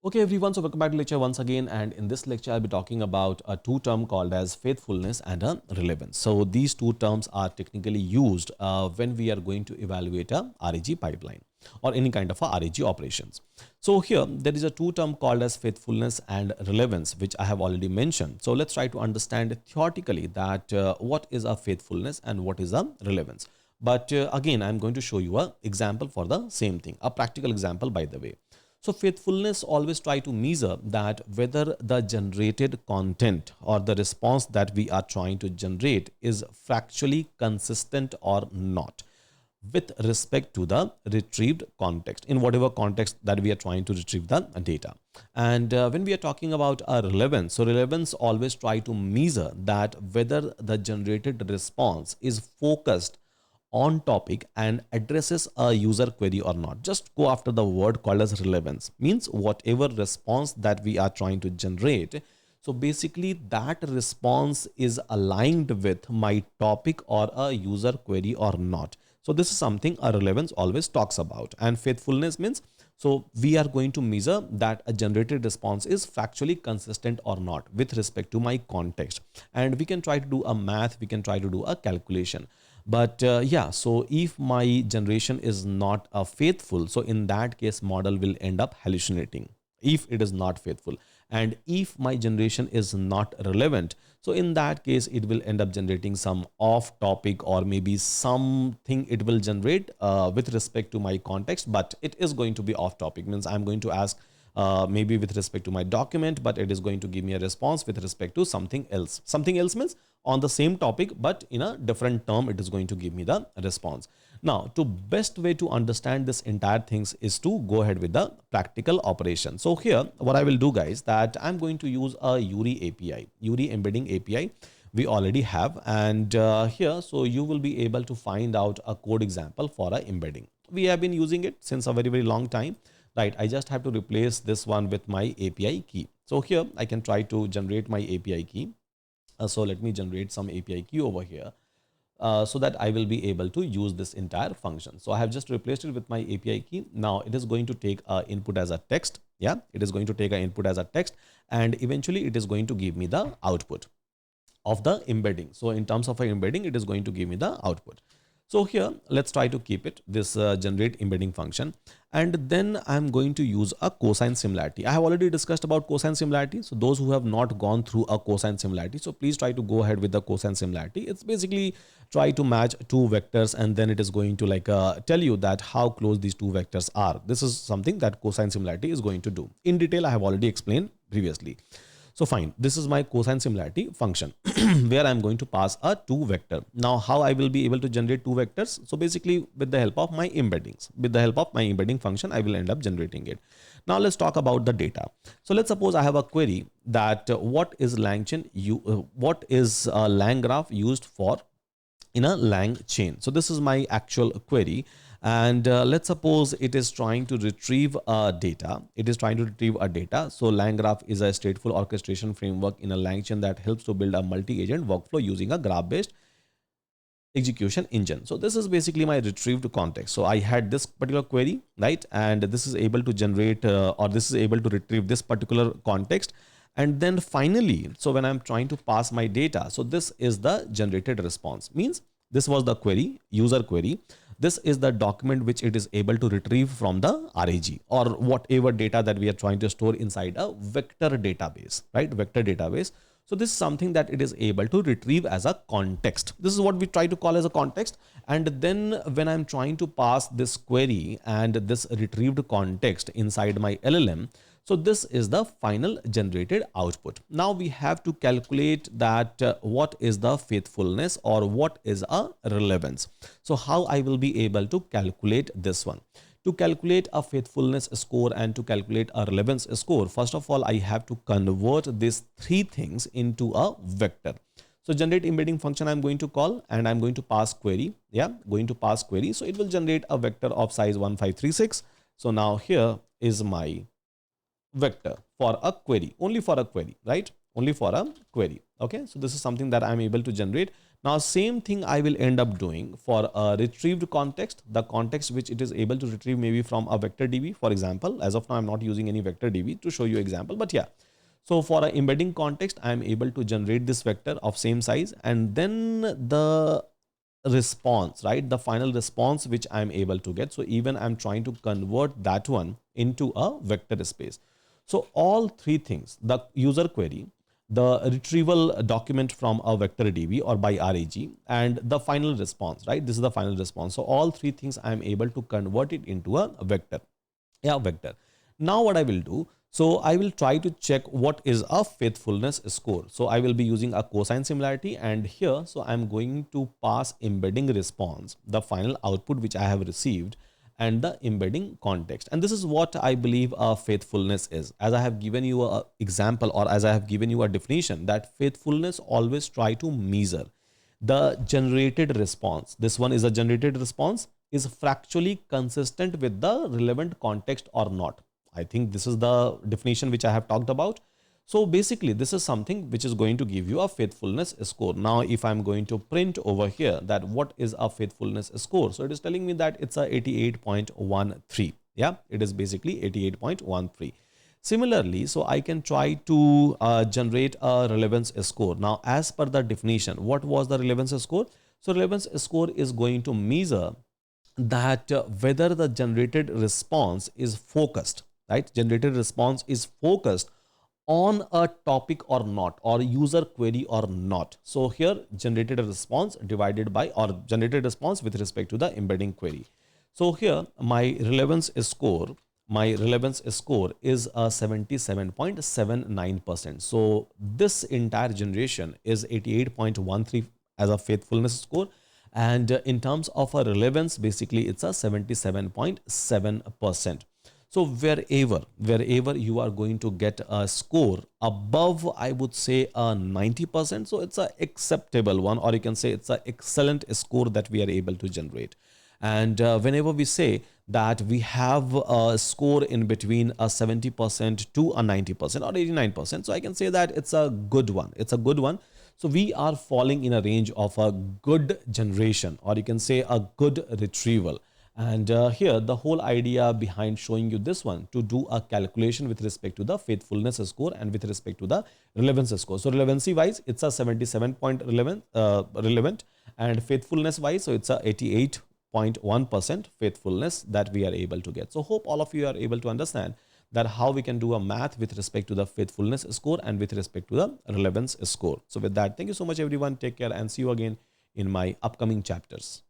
Okay everyone, so welcome back to lecture once again, and in this lecture I'll be talking about a two term called as faithfulness and relevance. So these two terms are technically used when we are going to evaluate a RAG pipeline or any kind of a RAG operations. So here there is a two term called as faithfulness and relevance, which I have already mentioned. So let's try to understand theoretically that what is a faithfulness and what is a relevance. But again, I'm going to show you an example for the same thing, a practical example by the way. So faithfulness always try to measure that whether the generated content or the response that we are trying to generate is factually consistent or not with respect to the retrieved context, in whatever context that we are trying to retrieve the data. And when we are talking about a relevance, so relevance always try to measure that whether the generated response is focused on topic and addresses a user query or not. Just go after the word called as relevance, means whatever response that we are trying to generate, so basically that response is aligned with my topic or a user query or not. So this is something a relevance always talks about. And faithfulness means, so we are going to measure that a generated response is factually consistent or not with respect to my context. And we can try to do a math, we can try to do a calculation. But yeah, so if my generation is not faithful, so in that case model will end up hallucinating if it is not faithful. And if my generation is not relevant, so in that case it will end up generating some off topic or maybe something it will generate with respect to my context, but it is going to be off topic, means I'm going to ask maybe with respect to my document, but it is going to give me a response with respect to something else. Something else means on the same topic, but in a different term, it is going to give me the response. Now, to best way to understand this entire things is to go ahead with the practical operation. So here, what I will do guys, that I'm going to use a URI API, URI embedding API we already have. And here, so you will be able to find out a code example for a embedding. We have been using it since a very long time. Right, I just have to replace this one with my API key. So here I can try to generate my API key. So let me generate some API key over here so that I will be able to use this entire function. So I have just replaced it with my API key. Now it is going to take input as a text. Yeah, it is going to take an input as a text, and eventually it is going to give me the output of the embedding. So in terms of an embedding, it is going to give me the output. So here, let's try to keep it this generate embedding function. And then I'm going to use a cosine similarity. I have already discussed about cosine similarity. So those who have not gone through a cosine similarity, so please try to go ahead with the cosine similarity. It's basically try to match two vectors, and then it is going to like tell you that how close these two vectors are. This is something that cosine similarity is going to do. In detail, I have already explained previously. So fine, this is my cosine similarity function where I'm going to pass a two vector. Now how I will be able to generate two vectors? So basically with the help of my embeddings, with the help of my embedding function, I will end up generating it. Now let's talk about the data. So let's suppose I have a query that what is what is a lang graph used for in a lang chain. So this is my actual query. And let's suppose it is trying to retrieve data. It is trying to retrieve a data. So LangGraph is a stateful orchestration framework in a LangChain that helps to build a multi-agent workflow using a graph-based execution engine. So this is basically my retrieved context. So I had this particular query, right? And this is able to generate or this is able to retrieve this particular context. And then finally, so when I'm trying to pass my data, so this is the generated response, means this was the query, user query. This is the document which it is able to retrieve from the RAG or whatever data that we are trying to store inside a vector database, right? Vector database. So this is something that it is able to retrieve as a context. This is what we try to call as a context. And then when I'm trying to pass this query and this retrieved context inside my LLM, so this is the final generated output. Now we have to calculate that what is the faithfulness or what is a relevance. So how I will be able to calculate this one? To calculate a faithfulness score and to calculate a relevance score, first of all, I have to convert these three things into a vector. So generate embedding function I'm going to call, and I'm going to pass query. Yeah, going to pass query. So it will generate a vector of size 1536. So now here is my vector for a query, only for a query, right? Only for a query. Okay, so this is something that I'm able to generate. Now, same thing I will end up doing for a retrieved context, the context which it is able to retrieve maybe from a vector DB, for example. As of now, I'm not using any vector DB to show you example, but yeah. So for an embedding context, I am able to generate this vector of same size, and then the response, right? The final response which I'm able to get. So even I'm trying to convert that one into a vector space. So all three things, the user query, the retrieval document from a vector DB or by RAG, and the final response, right? This is the final response. So all three things I'm able to convert it into a vector. Yeah, vector. Now what I will do, so I will try to check what is a faithfulness score. So I will be using a cosine similarity, and here, so I'm going to pass embedding response, the final output which I have received, and the embedding context. And this is what I believe a faithfulness is. As I have given you an example, or as I have given you a definition, that faithfulness always try to measure the generated response. This one is a generated response is factually consistent with the relevant context or not. I think this is the definition which I have talked about. So basically, this is something which is going to give you a faithfulness score. Now, if I'm going to print over here that what is a faithfulness score, so it is telling me that it's a 88.13. Yeah, it is basically 88.13. Similarly, so I can try to generate a relevance score. Now, as per the definition, what was the relevance score? So relevance score is going to measure that whether the generated response is focused, right? Generated response is focused on a topic or not, or user query or not. So here generated response divided by, or generated response with respect to the embedding query. So here my relevance score is a 77.79%. So this entire generation is 88.13 as a faithfulness score. And in terms of a relevance, basically it's a 77.7%. So wherever you are going to get a score above, I would say a 90%. So it's a acceptable one, or you can say it's an excellent score that we are able to generate. And whenever we say that we have a score in between a 70% to a 90% or 89%, so I can say that it's a good one. It's a good one. So we are falling in a range of a good generation, or you can say a good retrieval. And here the whole idea behind showing you this one, to do a calculation with respect to the faithfulness score and with respect to the relevance score. So relevancy wise, it's a 77 point relevant, and faithfulness wise, so it's a 88.1% faithfulness that we are able to get. So hope all of you are able to understand that how we can do a math with respect to the faithfulness score and with respect to the relevance score. So with that, thank you so much everyone. Take care and see you again in my upcoming chapters.